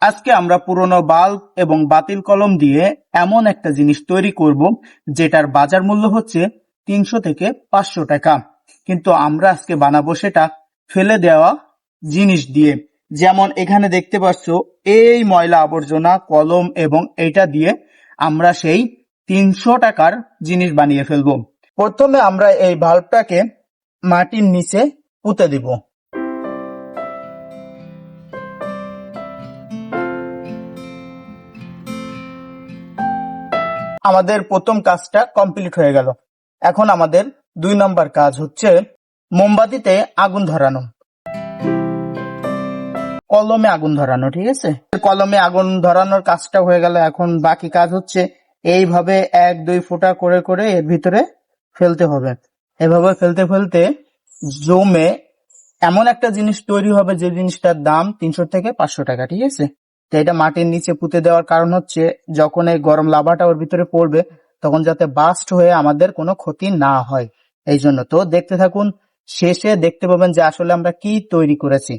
আজকে আমরা পুরনো বাল্ব এবং বাতিল কলম দিয়ে এমন একটা জিনিস তৈরি করব যেটার বাজার মূল্য হচ্ছে 300 থেকে 500 টাকা, কিন্তু আমরা আজকে বানাবো সেটা ফেলে দেওয়া জিনিস দিয়ে। যেমন এখানে দেখতে পাচ্ছ, এই ময়লা আবর্জনা কলম এবং এটা দিয়ে আমরা সেই 300 টাকার জিনিস বানিয়ে ফেলবো। প্রথমে আমরা এই বাল্বটাকে মাটির নিচে পুঁতে দিব। আমাদের প্রথম কাজটা কমপ্লিট হয়ে গেল। এখন আমাদের 2 নম্বর কাজ হচ্ছে মোমবাতিতে আগুন ধরানো, কলমে আগুন ধরানো। ঠিক আছে, কলমে আগুন ধরানোর কাজটা হয়ে গেল। এখন বাকি কাজ হচ্ছে এইভাবে 1-2 ফোঁটা করে করে এর ভিতরে ফেলতে হবে। এভাবে ফেলতে ফেলতে জমে এমন একটা জিনিস তৈরি হবে যে জিনিসটার দাম 300 থেকে 500 টাকা। ঠিক আছে, তো এটা মাটির নিচে পুঁতে দেওয়ার কারণ হচ্ছে যখন এই গরম লাভাটা ওর ভিতরে পড়বে তখন যাতে বাস্ট হয়ে আমাদের কোনো ক্ষতি না হয়, এই জন্য। তো দেখতে থাকুন, শেষে দেখতে পাবেন যে আসলে আমরা কি তৈরি করেছি।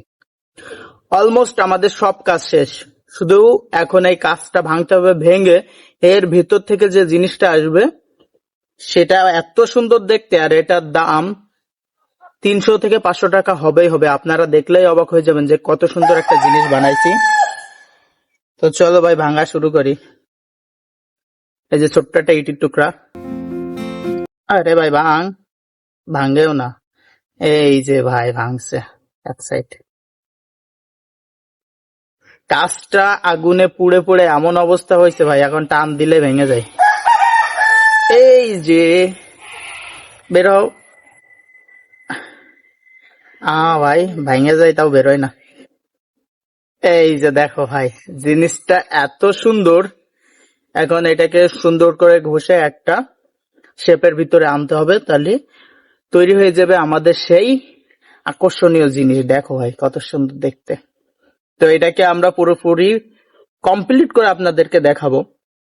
অলমোস্ট আমাদের সব কাজ শেষ, শুধু এখন এই কাজটা ভাঙতে হবে। ভেঙে এর ভিতর থেকে যে জিনিসটা আসবে সেটা এত সুন্দর দেখতে, আর এটার দাম 300 থেকে 500 টাকা হবেই হবে। আপনারা দেখলেই অবাক হয়ে যাবেন যে কত সুন্দর একটা জিনিস বানাইছি। তো চলো ভাই, ভাঙা শুরু করি। এই যে ছোট্ট একটা ইটির টুকরা। আরে ভাই ভাঙেও না। এই যে ভাই ভাঙছে এক সাইড। কাজটা আগুনে পুড়ে পুড়ে এমন অবস্থা হয়েছে ভাই, এখন টান দিলে ভেঙে যায়। এই যে বের হও। ভাই ভেঙে যায়, তাও বেরোয় না। এই যে দেখো ভাই, জিনিসটা এত সুন্দর। এখন এটাকে সুন্দর করে ঘষে একটা শেপের ভিতরে আনতে হবে, তাহলে তৈরি হয়ে যাবে আমাদের সেই আকর্ষণীয় জিনিস। দেখো ভাই কত সুন্দর দেখতে। তো এটাকে আমরা পুরোপুরি কমপ্লিট করে আপনাদেরকে দেখাবো।